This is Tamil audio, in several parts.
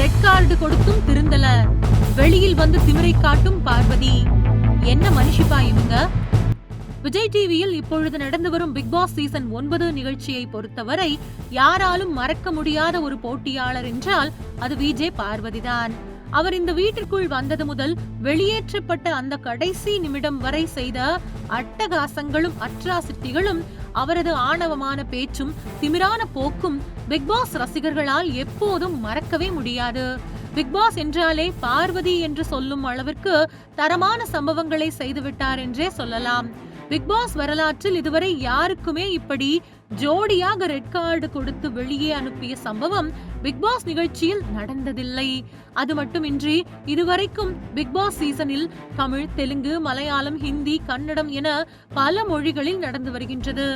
ரெட் கார்டு கொடுத்தும் திருந்தல, வெளியில் வந்து திமிரை காட்டும் பார்வதி. என்ன மனுஷிப்பா இவங்க? விஜய் டிவியில் இப்பொழுது நடந்து வரும் பிக் பாஸ் சீசன் 9 நிகழ்ச்சியை பொறுத்தவரை யாராலும் மறக்க முடியாத ஒரு போட்டியாளர் என்றால் அது விஜே பார்வதிதான். அவர் இந்த வீட்டிற்குள் வந்தது முதல் வெளியேற்றப்பட்ட அந்த கடைசி நிமிடம் வரை செய்த அட்டகாசங்களும் அட்ராசிட்டிகளும் அவரது ஆணவமான பேச்சும் திமிரான போக்கும் பிக் பாஸ் ரசிகர்களால் எப்போதும் மறக்கவே முடியாது. பிக் பாஸ் என்றாலே பார்வதி என்று சொல்லும் அளவிற்கு தரமான சம்பவங்களை செய்துவிட்டார் என்றே சொல்லலாம். பிக் பாஸ் வரலாற்றில் இதுவரை யாருக்குமே இப்படி ஜோடியாக ரெட் கார்டு கொடுத்து வெளியே அனுப்பிய சம்பவம் பிக் பாஸ் நிகழ்ச்சியில் நடந்ததில்லை. அது மட்டுமின்றி இதுவரைக்கும் பிக் பாஸ் சீசனில் தமிழ், தெலுங்கு, மலையாளம், ஹிந்தி, கன்னடம் என பல மொழிகளில் நடந்து வருகின்றது.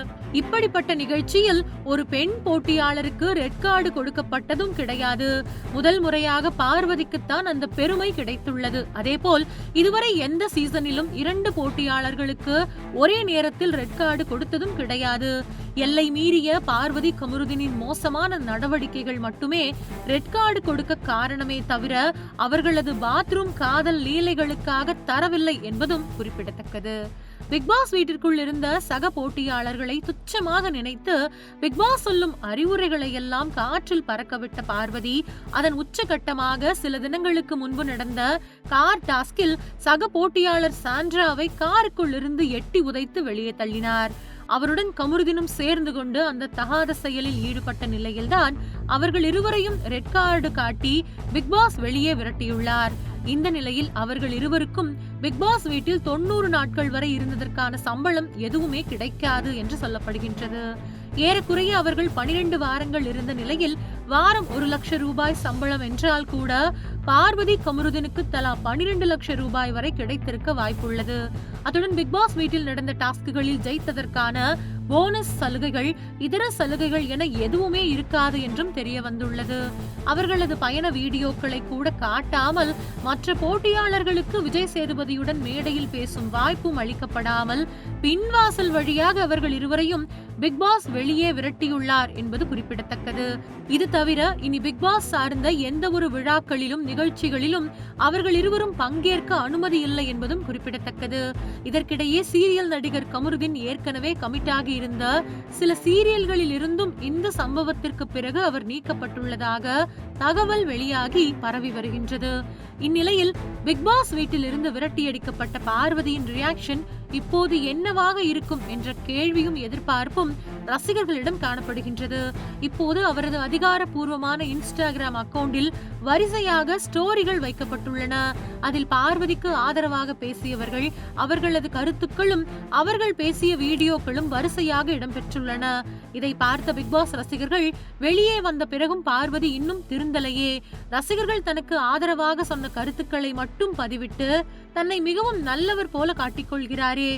இப்படிப்பட்ட நிகழ்ச்சியில் ஒரு பெண் போட்டியாளருக்கு ரெட் கார்டு கொடுக்கப்பட்டதும் கிடையாது. முதல் முறையாக பார்வதிக்குத்தான் அந்த பெருமை கிடைத்துள்ளது. அதேபோல் இதுவரை எந்த சீசனிலும் 2 போட்டியாளர்களுக்கு ஒரே நேரத்தில் ரெட் கார்டு கொடுத்ததும் கிடையாது. எல்லை மீறிய பார்வதி கமருதீனின் மோசமான நடவடிக்கைகள் மட்டுமே ரெட் கார்டு கொடுக்க காரணமே தவிர அவர்களது பாத்ரூம் காதல் லீலைகளுக்காக தரவில்லை என்பதும் குறிப்பிடத்தக்கது. பிக் பாஸ் வீட்டிற்குள் இருந்த சக போட்டியாளர்களை துச்சமாக நினைத்து பிக் பாஸ் சொல்லும் அறிவுரைகளை எல்லாம் காற்றில் பறக்கவிட்ட பார்வதி அதன் உச்சகட்டமாக சில தினங்களுக்கு முன்பு நடந்த கார் டாஸ்கில் சக போட்டியாளர் சாண்ட்ராவை காருக்குள் இருந்து எட்டி உதைத்து வெளியே தள்ளினார். அவருடன் கமருதீனும் சேர்ந்து கொண்டு அந்த தகாத செயலில் ஈடுபட்ட நிலையில்தான் அவர்கள் இருவரையும் ரெட் கார்டு காட்டி பிக் பாஸ் வெளியே விரட்டியுள்ளார். இந்த நிலையில் அவர்கள் இருவருக்கும் பிக் பாஸ் வீட்டில் 90 நாட்கள் வரை இருந்ததற்கான சம்பளம் எதுவுமே கிடைக்காது என்று சொல்லப்படுகின்றது. ஏறக்குறைய அவர்கள் 12 வாரங்கள் இருந்த நிலையில் வாரம் 1 லட்சம் ரூபாய் சம்பளம் என்றால் கூட பார்வதி கமருதீனுக்கு தலா 12 லட்சம் ரூபாய் வரை கிடைத்திருக்க வாய்ப்புள்ளது. அத்துடன் பிக் பாஸ் வீட்டில் நடந்த டாஸ்குகளில் ஜெயித்ததற்கான போனஸ் சலுகைகள், இதர சலுகைகள் என எதுவுமே இருக்காது என்றும் தெரிய வந்துள்ளது. அவர்களது பயண வீடியோக்களை கூட காட்டாமல் மற்ற போட்டியாளர்களுக்கு விஜய் சேதுபதியுடன் மேடையில் பேசும் வாய்ப்பும் அளிக்கப்படாமல் பின்வாசல் வழியாக அவர்கள் இருவரையும் பிக் பாஸ் வெளியே விரட்டியுள்ளார் என்பது குறிப்பிடத்தக்கது. இது தவிர இனி பிக் பாஸ் சார்ந்த எந்த ஒரு விழாக்களிலும் நிகழ்ச்சிகளிலும் அவர்கள் இருவரும் பங்கேற்க அனுமதி இல்லை என்பதும் குறிப்பிடத்தக்கது. இதற்கிடையே சீரியல் நடிகர் கமருதீன் ஏற்கனவே கமிட் ஆகி இருந்த சில சீரியல்களில் இருந்தும் இந்த சம்பவத்திற்கு பிறகு அவர் நீக்கப்பட்டுள்ளதாக தகவல் வெளியாகி பரவி வருகின்றது. இந்நிலையில் பிக் பாஸ் வீட்டில் இருந்து விரட்டியடிக்கப்பட்ட பார்வதியின் ரியாக்ஷன் இப்போது என்னவாக இருக்கும் என்ற கேள்வியும் எதிர்பார்ப்பும் ரசிகர்களிடம் காணப்படுகின்றது. இப்போது அவரது அதிகாரப்பூர்வமான இன்ஸ்டாகிராம் அக்கவுண்டில் வரிசையாக ஸ்டோரிகள் வைக்கப்பட்டுள்ளன. அதில் பார்வதிக்கு ஆதரவாக பேசியவர்கள், அவர்களது கருத்துக்களும் அவர்கள் பேசிய வீடியோக்களும் வரிசையாக இடம்பெற்றுள்ளன. இதை பார்த்த பிக் பாஸ் ரசிகர்கள் வெளியே வந்த பிறகும் பார்வதி இன்னும் திருந்தலையே, ரசிகர்கள் தனக்கு ஆதரவாக சொன்ன கருத்துக்களை மட்டும் பதிவிட்டு தன்னை மிகவும் நல்லவர் போல காட்டிக்கொள்கிறாரே,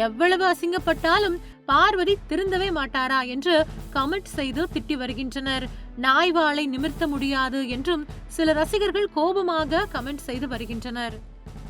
எவ்வளவு அசிங்கப்பட்டாலும் பார்வதி திருந்தவே மாட்டாரா என்று கமெண்ட் செய்து திட்டி வருகின்றனர். நாய்வாளை நிமிர்த்த முடியாது என்றும் சில ரசிகர்கள் கோபமாக கமெண்ட் செய்து வருகின்றனர்.